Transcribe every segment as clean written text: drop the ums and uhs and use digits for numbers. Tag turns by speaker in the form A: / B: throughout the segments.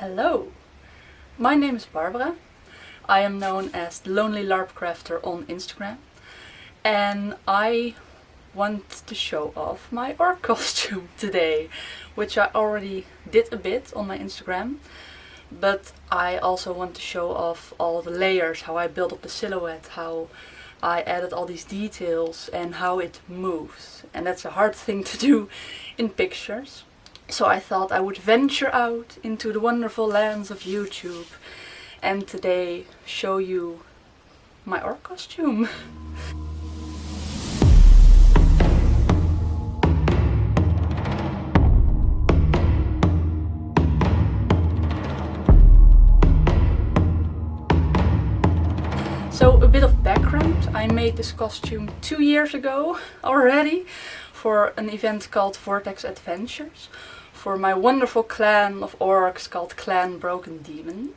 A: Hello, my name is Barbara. I am known as the Lonely LARP Crafter on Instagram, and I want to show off my orc costume today, which I already did a bit on my Instagram, but I also want to show off all the layers, how I built up the silhouette, how I added all these details and how it moves. And that's a hard thing to do in pictures. So I thought I would venture out into the wonderful lands of YouTube and today show you my orc costume. So a bit of background, I made this costume 2 years ago already for an event called Vortex Adventures for my wonderful clan of orcs called Clan Broken Demon.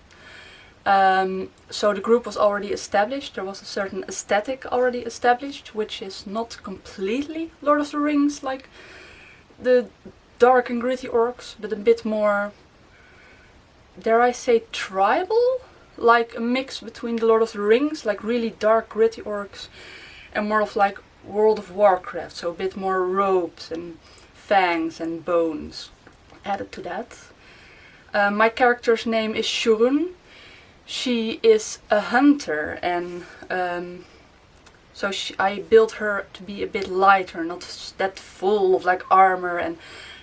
A: So the group was already established, there was a certain aesthetic already established, which is not completely Lord of the Rings like the dark and gritty orcs, but a bit more, dare I say, tribal? Like a mix between the Lord of the Rings, like really dark gritty orcs, and more of like World of Warcraft, so a bit more robes and fangs and bones added to that. My character's name is Shurun. She is a hunter, and I built her to be a bit lighter, not that full of like armor and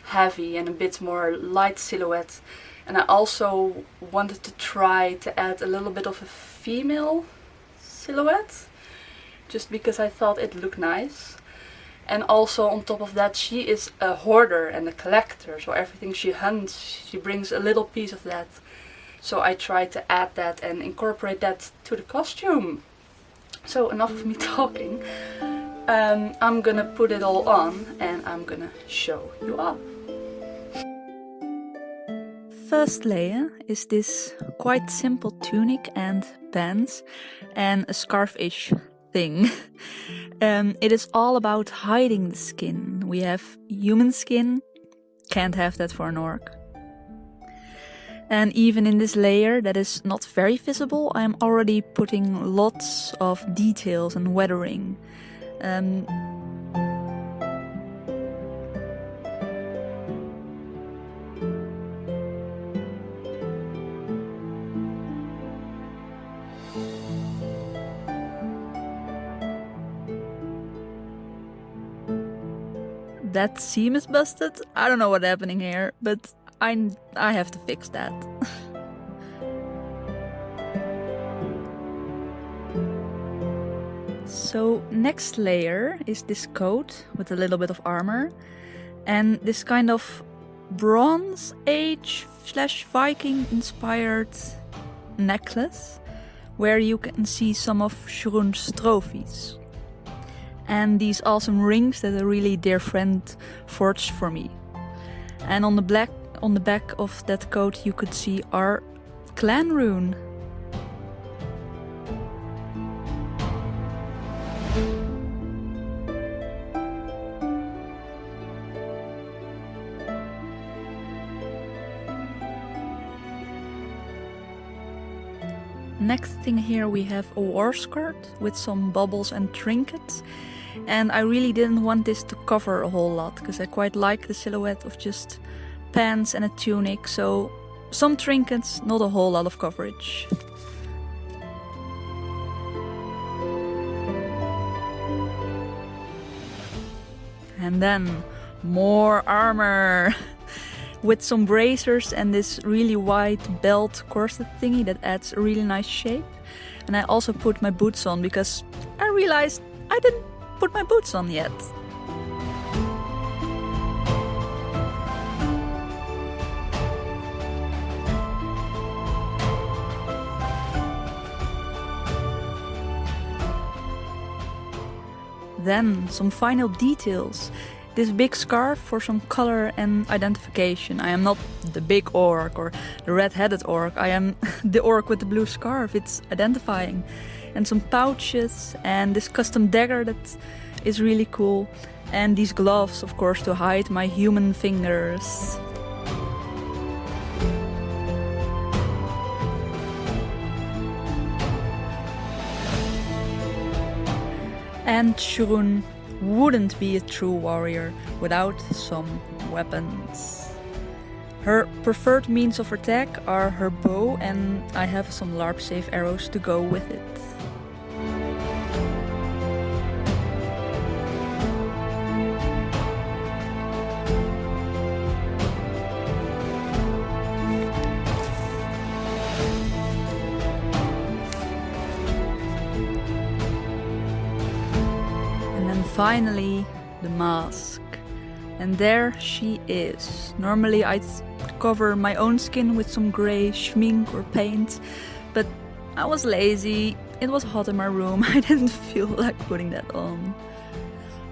A: heavy, and a bit more light silhouette. And I also wanted to try to add a little bit of a female silhouette, just because I thought it looked nice. And also on top of that, she is a hoarder and a collector, so everything she hunts, she brings a little piece of that. So I tried to add that and incorporate that to the costume. So enough of me talking. I'm gonna put it all on and I'm gonna show you off. First layer is this quite simple tunic and pants and a scarf-ish thing. It is all about hiding the skin. We have human skin, can't have that for an orc. And even in this layer that is not very visible, I'm already putting lots of details and weathering. That seam is busted. I don't know what's happening here, but I have to fix that. So next layer is this coat with a little bit of armor and this kind of Bronze Age / Viking inspired necklace where you can see some of Shurun's trophies. And these awesome rings that a really dear friend forged for me. And on the back of that coat you could see our clan rune. Next thing here we have a war skirt with some bubbles and trinkets. And I really didn't want this to cover a whole lot, because I quite like the silhouette of just pants and a tunic, so some trinkets, not a whole lot of coverage. And then more armor! With some bracers and this really wide belt corset thingy that adds a really nice shape. And I also put my boots on because I realized I didn't put my boots on yet. Then some final details. This big scarf for some color and identification. I am not the big orc or the red-headed orc. I am the orc with the blue scarf. It's identifying. And some pouches and this custom dagger that is really cool. And these gloves, of course, to hide my human fingers. clan Shurun wouldn't be a true warrior without some weapons. Her preferred means of attack are her bow, and I have some LARP safe arrows to go with it. Finally, the mask. And there she is. Normally I'd cover my own skin with some grey schmink or paint, but I was lazy, it was hot in my room, I didn't feel like putting that on.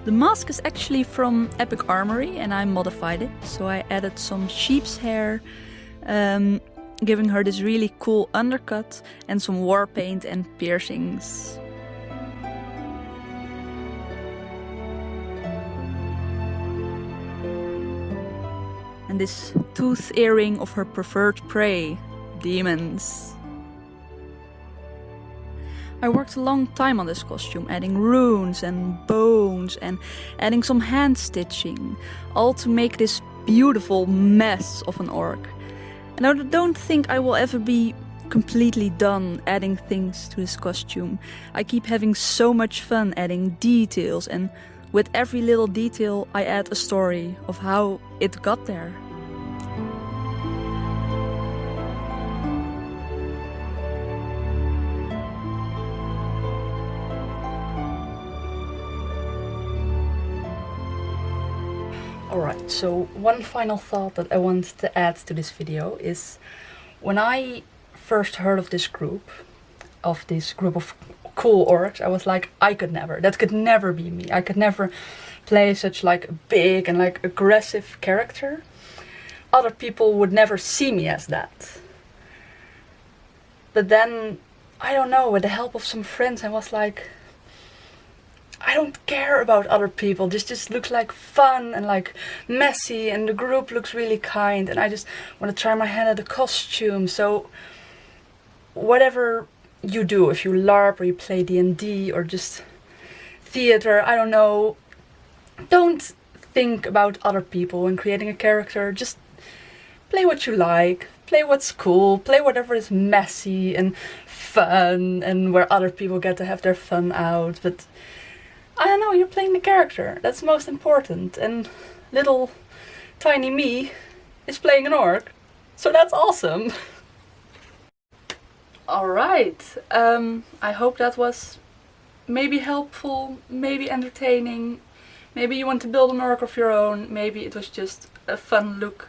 A: The mask is actually from Epic Armory and I modified it, so I added some sheep's hair, giving her this really cool undercut and some war paint and piercings. And this tooth earring of her preferred prey, demons. I worked a long time on this costume, adding runes and bones and adding some hand stitching, all to make this beautiful mess of an orc. And I don't think I will ever be completely done adding things to this costume. I keep having so much fun adding details, and with every little detail I add a story of how it got there. Alright, so one final thought that I want to add to this video is when I first heard of this group of cool orcs, I was like, that could never be me. I could never play such like a big and like aggressive character. Other people would never see me as that. But then, I don't know, with the help of some friends, I was like, I don't care about other people. This just looks like fun and like messy, and the group looks really kind, and I just want to try my hand at the costume. So whatever you do, if you LARP or you play D&D or just theater, I don't know, don't think about other people when creating a character. Just play what you like, play what's cool, play whatever is messy and fun and where other people get to have their fun out. But I don't know, you're playing the character, that's most important, and little tiny me is playing an orc, so that's awesome. Alright, I hope that was maybe helpful, maybe entertaining, maybe you want to build an orc of your own, maybe it was just a fun look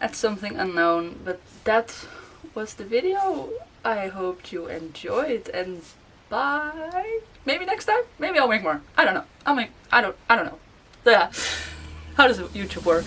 A: at something unknown, but that was the video. I hope you enjoyed, and bye. Maybe next time. Maybe I'll make more. I don't know. I don't know. Yeah. How does YouTube work?